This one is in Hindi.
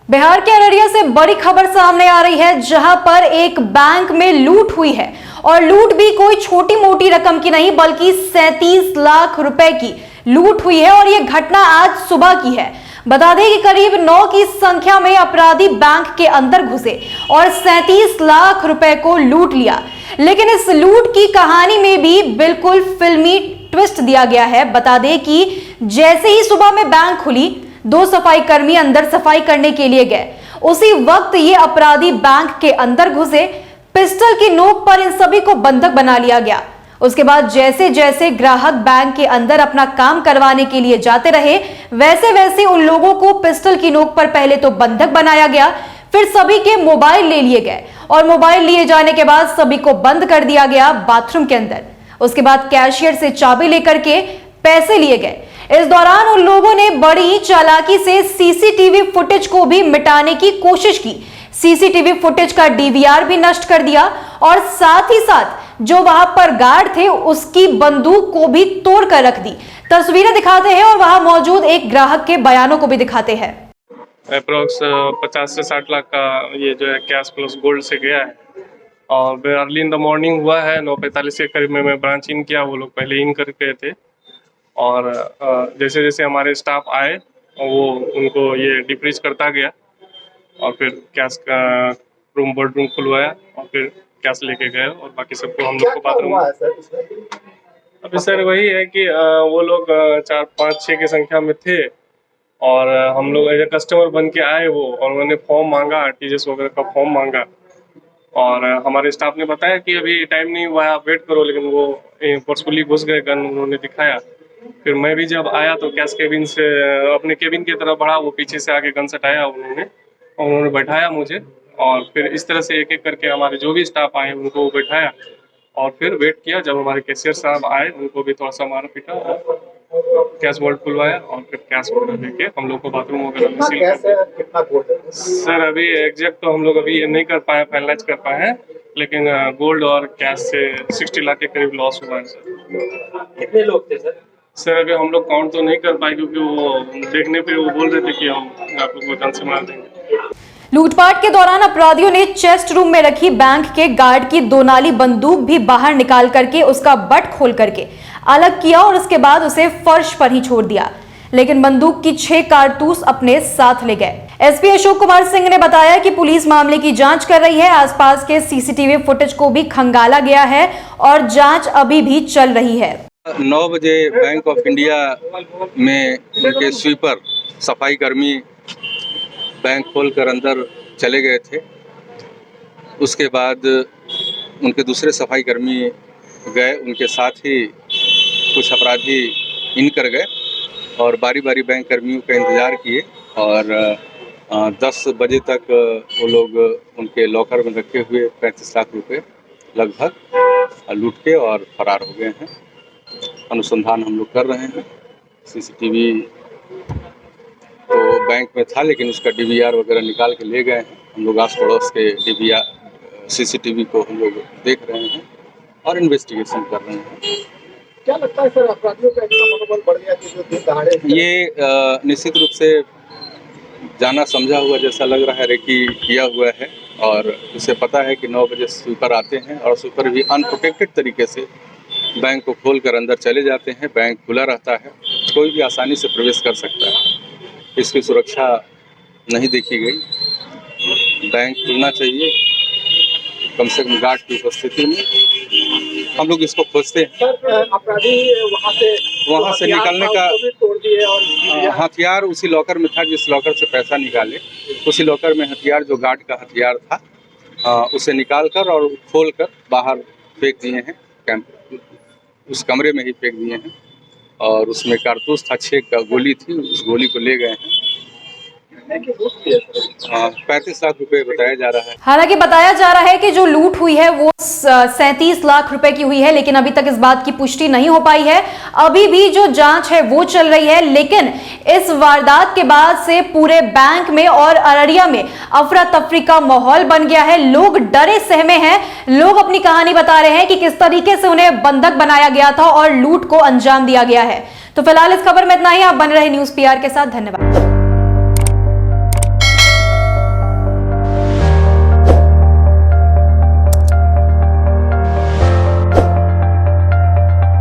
बिहार के अररिया से बड़ी खबर सामने आ रही है, जहां पर एक बैंक में लूट हुई है और लूट भी कोई छोटी मोटी रकम की नहीं बल्कि 37 लाख रुपए की लूट हुई है और यह घटना आज सुबह की है। बता दें कि करीब 9 की संख्या में अपराधी बैंक के अंदर घुसे और 37 लाख रुपए को लूट लिया। लेकिन इस लूट की कहानी में भी बिल्कुल फिल्मी ट्विस्ट दिया गया है। बता दें कि जैसे ही सुबह में बैंक खुली, 2 सफाई कर्मी अंदर सफाई करने के लिए गए। उसी वक्त ये अपराधी बैंक के अंदर घुसे। पिस्टल की नोक पर इन सभी को बंधक बना लिया गया। उसके बाद जैसे जैसे ग्राहक बैंक के अंदर अपना काम करवाने के लिए जाते रहे, वैसे वैसे उन लोगों को पिस्टल की नोक पर पहले तो बंधक बनाया गया, फिर सभी के मोबाइल ले लिए गए और मोबाइल लिए जाने के बाद सभी को बंद कर दिया गया बाथरूम के अंदर। उसके बाद कैशियर से चाबी लेकर के पैसे लिए गए। इस दौरान उन लोगों ने बड़ी चालाकी से सीसीटीवी फुटेज को भी मिटाने की कोशिश की। सीसीटीवी फुटेज का डीवीआर भी नष्ट कर दिया और साथ ही साथ जो वहां पर गार्ड थे उसकी बंदूक को भी तोड़ कर रख दी। तस्वीरें दिखाते हैं और वहां मौजूद एक ग्राहक के बयानों को भी दिखाते हैं। अप्रोक्स 50 से 60 लाख का ये जो है कैश प्लस गोल्ड से गया है और अर्ली इन द मॉर्निंग हुआ है। 9:45 के करीब में मैं ब्रांच इन किया, वो लोग पहले इन कर गए थे और जैसे जैसे हमारे स्टाफ आए वो उनको ये डिफ्रीज करता गया और फिर कैश का बेडरूम खुलवाया और फिर कैश लेके गए और बाकी सबको हम लोग को बाथरूम। अभी सर वही है कि वो लोग 4, 5, 6 की संख्या में थे और हम लोग एज ए कस्टमर बन के आए वो, और उन्होंने फॉर्म मांगा, आरटीजीएस वगैरह का फॉर्म मांगा और हमारे स्टाफ ने बताया कि अभी टाइम नहीं हुआ है, आप वेट करो, लेकिन वो फोर्सफुली घुस गए, गन उन्होंने दिखाया। फिर मैं भी जब आया तो कैश केबिन से अपने केबिन की तरफ बढ़ा, वो पीछे से आके गन सटाया उन्होंने बैठाया मुझे और फिर इस तरह से एक एक करके हमारे जो भी स्टाफ आए उनको बैठाया और फिर वेट किया। जब हमारे कैशियर साहब आए उनको भी थोड़ा सा मारा पीटा और कैश वॉल्ट खुलवाया और फिर कैश वगैरह लेके हम लोग को बाथरूम वगैरह में सील कर। सर अभी एग्जैक्ट तो हम लोग अभी नहीं कर पाए, फाइनलाइज कर पाए हैं, लेकिन गोल्ड और कैश से 60 लाख के करीब लॉस हुआ है सर। कितने लोग थे सर? सर अभी हम लोग काउंट तो नहीं कर पाए क्योंकि वो देखने पे वो बोल रहे थे कि हम आप लोग को जान से मार देंगे। लूटपाट के दौरान अपराधियों ने चेस्ट रूम में रखी बैंक के गार्ड की 2 नाली बंदूक भी बाहर निकाल करके उसका बट खोल करके अलग किया और उसके बाद उसे फर्श पर ही छोड़ दिया। लेकिन बंदूक की 6 कारतूस अपने साथ ले गए। एसपी अशोक कुमार सिंह ने बताया कि पुलिस मामले की जांच कर रही है। आसपास के सीसीटीवी फुटेज को भी खंगाला गया है और जांच अभी भी चल रही है। 9 बजे बैंक ऑफ इंडिया में उनके स्वीपर सफाई कर्मी बैंक खोलकर अंदर चले गए थे। उसके बाद उनके दूसरे सफाई कर्मी गए, उनके साथ ही कुछ अपराधी इन कर गए और बारी बारी बैंक कर्मियों का इंतज़ार किए और 10 बजे तक वो लोग उनके लॉकर में रखे हुए 35 लाख रुपए लगभग लूट के और फरार हो गए हैं। अनुसंधान हम लोग कर रहे हैं। सीसीटीवी तो बैंक में था लेकिन उसका डीवीआर वगैरह निकाल के ले गए हैं। हम लोग आस पड़ोस के डीवीआर सीसीटीवी को हम लोग देख रहे हैं और इन्वेस्टिगेशन कर रहे हैं। क्या लगता है सर, अपराधियों का इतना मनोबल बढ़ गया कि जो दिन दहाड़े? ये निश्चित रूप से जाना समझा हुआ जैसा लग रहा है, रेकी किया हुआ है और उसे पता है कि 9 बजे स्वीपर आते हैं और स्वीपर भी अनप्रोटेक्टेड तरीके से बैंक को खोलकर अंदर चले जाते हैं। बैंक खुला रहता है, कोई भी आसानी से प्रवेश कर सकता है। इसकी सुरक्षा नहीं देखी गई। बैंक खुलना चाहिए कम से कम गार्ड की उपस्थिति में। हम लोग इसको खोजते हैं। अपराधी वहाँ से निकलने का तोड़ दिए और हथियार उसी लॉकर में था जिस लॉकर से पैसा निकाले। उसी लॉकर में हथियार जो गार्ड का हथियार था उसे निकालकर और खोलकर बाहर फेंक दिए हैं। उस कमरे में ही फेंक दिए हैं और उसमें कारतूस था, 6 का गोली थी, उस गोली को ले गए हैं। 35 लाख रुपए बताया जा रहा है। हालांकि बताया जा रहा है कि जो लूट हुई है वो 37 लाख रुपए की हुई है, लेकिन अभी तक इस बात की पुष्टि नहीं हो पाई है। अभी भी जो जांच है वो चल रही है, लेकिन इस वारदात के बाद से पूरे बैंक में और अररिया में अफरा तफरी का माहौल बन गया है। लोग डरे सहमे हैं। लोग अपनी कहानी बता रहे हैं कि किस तरीके से उन्हें बंधक बनाया गया था और लूट को अंजाम दिया गया है। तो फिलहाल इस खबर में इतना ही। आप बने रहे न्यूज़ पीआर के साथ। धन्यवाद।